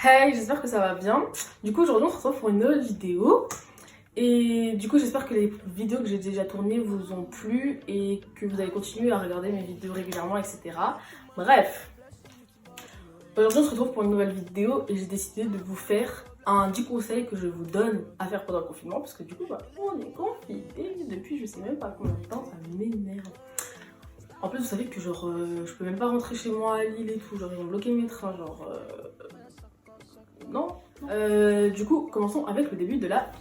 Hey, j'espère que ça va bien. Du coup, aujourd'hui, on se retrouve pour une nouvelle vidéo. Et du coup, j'espère que les vidéos que j'ai déjà tournées vous ont plu et que vous allez continuer à regarder mes vidéos régulièrement, etc. Bref, aujourd'hui, on se retrouve pour une nouvelle vidéo et j'ai décidé de vous faire un 10 conseils que je vous donne à faire pendant le confinement. Parce que du coup, on est confiné depuis je sais même pas combien de temps, ça m'énerve. En plus, vous savez que genre, je peux même pas rentrer chez moi à Lille et tout, genre ils ont bloqué mes trains, genre... Non. Du coup, commençons avec le début de la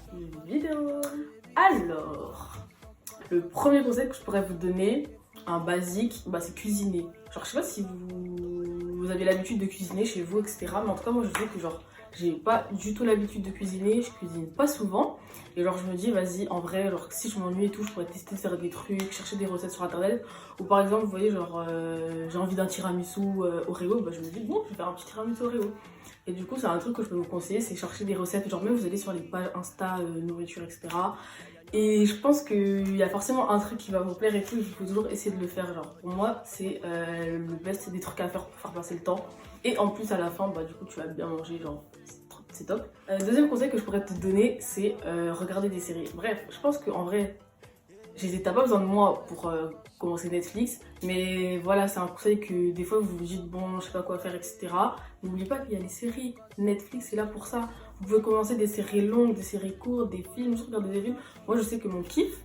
vidéo. Alors, le premier conseil que je pourrais vous donner, un basique, c'est cuisiner. Genre, je sais pas si vous avez l'habitude de cuisiner chez vous, etc. Mais en tout cas, moi, je sais que genre, j'ai pas du tout l'habitude de cuisiner, je cuisine pas souvent. Et genre, je me dis, vas-y, en vrai, genre, si je m'ennuie et tout, je pourrais tester de faire des trucs, chercher des recettes sur internet. Ou par exemple, vous voyez, genre, j'ai envie d'un tiramisu Oreo, je me dis, bon, je vais faire un petit tiramisu Oreo. Et du coup, c'est un truc que je peux vous conseiller, c'est chercher des recettes. Genre, même vous allez sur les pages Insta, nourriture, etc. Et je pense qu'il y a forcément un truc qui va vous plaire et tout, il faut toujours essayer de le faire. Genre, pour moi, c'est le best, c'est des trucs à faire pour faire passer le temps. Et en plus, à la fin, du coup, tu vas bien manger, genre, c'est top. Deuxième conseil que je pourrais te donner, c'est regarder des séries. Bref, je pense qu'en vrai, t'as pas besoin de moi pour commencer Netflix, mais voilà, c'est un conseil que des fois vous vous dites bon, je sais pas quoi faire, etc. N'oubliez pas qu'il y a les séries. Netflix, c'est là pour ça. Vous pouvez commencer des séries longues, des séries courtes, des films, juste regarder des films. Moi, je sais que mon kiff,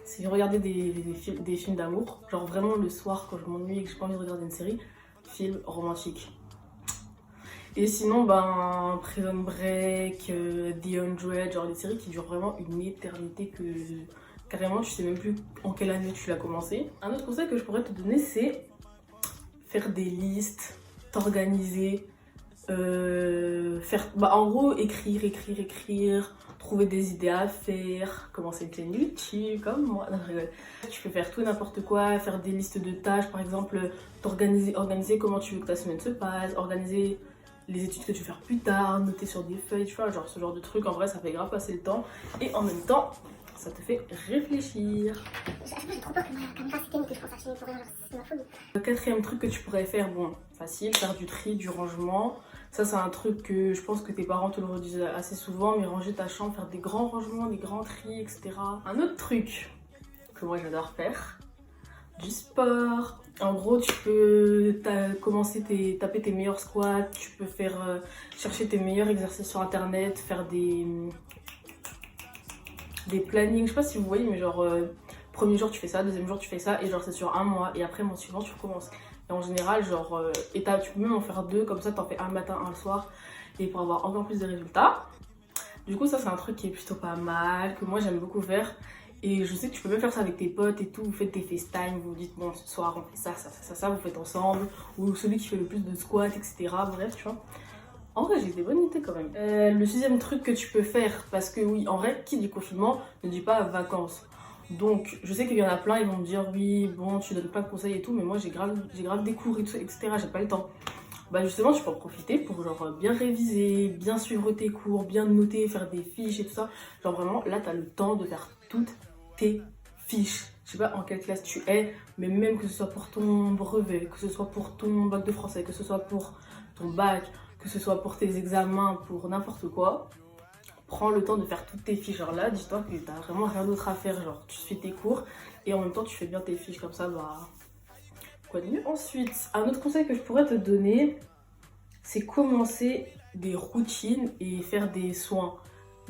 c'est regarder des films d'amour. Genre vraiment le soir, quand je m'ennuie et que j'ai pas envie de regarder une série, film romantique. Et sinon, Prison Break, The 100, genre des séries qui durent vraiment une éternité que... Carrément, tu sais même plus en quelle année tu l'as commencé. Un autre conseil que je pourrais te donner, c'est faire des listes, t'organiser, en gros, écrire, trouver des idées à faire, commencer une chaîne YouTube, comme moi. Non, je rigole. Tu peux faire tout et n'importe quoi, faire des listes de tâches, par exemple, organiser comment tu veux que ta semaine se passe, organiser les études que tu veux faire plus tard, noter sur des feuilles, tu vois, genre ce genre de truc. En vrai, ça fait grave passer le temps. Et en même temps, ça te fait réfléchir. J'ai trop peur que ma caméra s'éteigne, que je pense à finir pour rien, c'est ma folie. Le quatrième truc que tu pourrais faire, facile, faire du tri, du rangement. Ça, c'est un truc que je pense que tes parents te le redisent assez souvent, mais ranger ta chambre, faire des grands rangements, des grands tris, etc. Un autre truc que moi j'adore faire, du sport. En gros, tu peux taper tes meilleurs squats, tu peux chercher tes meilleurs exercices sur internet, faire des plannings, je sais pas si vous voyez, mais genre premier jour tu fais ça, deuxième jour tu fais ça, et genre c'est sur un mois, et après mois suivant tu recommences. Et en général, genre, tu peux même en faire deux, comme ça t'en fais un le matin, un le soir, et pour avoir encore plus de résultats. Du coup, ça c'est un truc qui est plutôt pas mal, que moi j'aime beaucoup faire. Et je sais que tu peux même faire ça avec tes potes et tout, vous faites des FaceTime, vous dites bon ce soir on fait ça, vous faites ensemble, ou celui qui fait le plus de squats, etc. Bref, tu vois. En vrai, j'ai des bonnes idées quand même. Le sixième truc que tu peux faire, parce que oui, en vrai, qui dit confinement ne dit pas vacances. Donc, je sais qu'il y en a plein, ils vont me dire oui, bon, tu donnes pas de conseils et tout, mais moi j'ai grave des cours et tout, etc. J'ai pas le temps. Justement, tu peux en profiter pour genre bien réviser, bien suivre tes cours, bien noter, faire des fiches et tout ça. Genre vraiment, là, t'as le temps de faire toutes tes fiches. Je sais pas en quelle classe tu es, mais même que ce soit pour ton brevet, que ce soit pour ton bac de français, que ce soit pour ton bac, que ce soit pour tes examens, pour n'importe quoi, prends le temps de faire toutes tes fiches. Genre là, dis-toi que t'as vraiment rien d'autre à faire. Genre, tu suis tes cours et en même temps, tu fais bien tes fiches. Comme ça, quoi de mieux. Ensuite, un autre conseil que je pourrais te donner, c'est commencer des routines et faire des soins.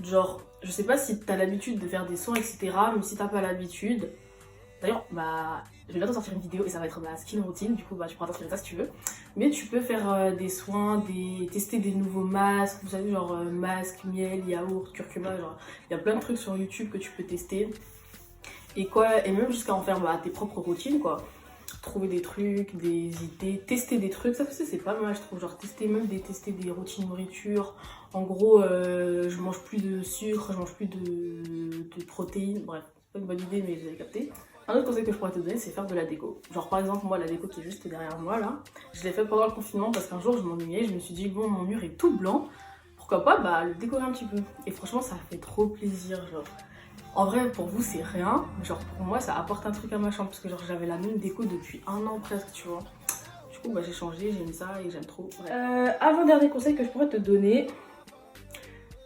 Genre, je sais pas si t'as l'habitude de faire des soins, etc. Mais si t'as pas l'habitude... D'ailleurs, je vais bientôt sortir une vidéo et ça va être ma skin routine, du coup tu pourras t'inspirer de ça si tu veux. Mais tu peux faire des soins, tester des nouveaux masques, vous savez genre masque, miel, yaourt, curcuma, genre il y a plein de trucs sur YouTube que tu peux tester. Et même jusqu'à en faire tes propres routines quoi. Trouver des trucs, des idées, tester des trucs, ça c'est pas mal je trouve, genre tester des routines nourriture. En gros, je mange plus de sucre, je mange plus de protéines, bref, c'est pas une bonne idée mais vous avez capté. Un autre conseil que je pourrais te donner, c'est faire de la déco. Genre par exemple, moi, la déco qui est juste derrière moi là, je l'ai fait pendant le confinement parce qu'un jour je m'ennuyais, je me suis dit bon, mon mur est tout blanc, pourquoi pas le décorer un petit peu. Et franchement, ça fait trop plaisir, genre. En vrai, pour vous, c'est rien. Genre, pour moi, ça apporte un truc à ma chambre. Parce que genre, j'avais la même déco depuis 1 an presque, tu vois. Du coup, bah, j'ai changé, j'ai mis ça et j'aime trop. Avant-dernier conseil que je pourrais te donner,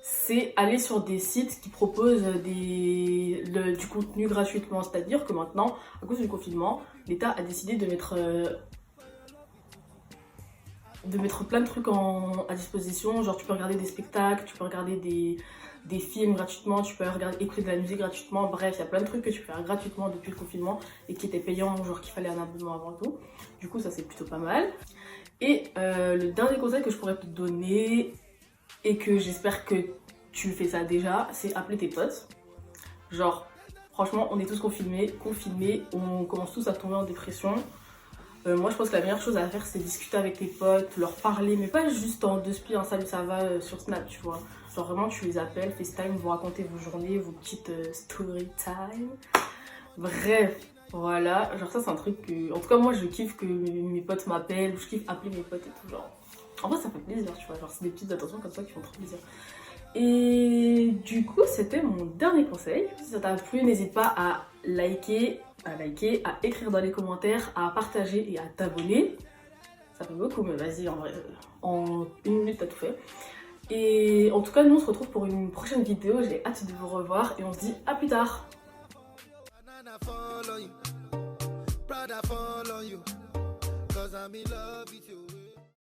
c'est aller sur des sites qui proposent du contenu gratuitement. C'est-à-dire que maintenant, à cause du confinement, l'État a décidé de mettre plein de trucs à disposition. Genre, tu peux regarder des spectacles, tu peux regarder des films gratuitement, tu peux écouter de la musique gratuitement. Bref, il y a plein de trucs que tu peux faire gratuitement depuis le confinement et qui étaient payants, genre qu'il fallait un abonnement avant tout. Du coup, ça, c'est plutôt pas mal. Et le dernier conseil que je pourrais te donner, et que j'espère que tu fais ça déjà, c'est appeler tes potes. Genre, franchement, on est tous confinés, on commence tous à tomber en dépression. Moi, je pense que la meilleure chose à faire, c'est discuter avec tes potes, leur parler, mais pas juste en deux spi, un salut, ça va sur Snap, tu vois. Genre vraiment, tu les appelles, FaceTime, vous racontez vos journées, vos petites story time. Bref, voilà. Genre ça, c'est un truc que... En tout cas, moi, je kiffe que mes potes m'appellent, je kiffe appeler mes potes et tout, genre. En vrai, ça fait plaisir, tu vois. Genre, c'est des petites attentions comme ça qui font trop plaisir. Et du coup, c'était mon dernier conseil. Si ça t'a plu, n'hésite pas à liker, à écrire dans les commentaires, à partager et à t'abonner. Ça fait beaucoup, mais vas-y, en vrai, en 1 minute, t'as tout fait. Et en tout cas, nous, on se retrouve pour une prochaine vidéo. J'ai hâte de vous revoir et on se dit à plus tard. Brother, fall on you, 'cause I'm in love with you.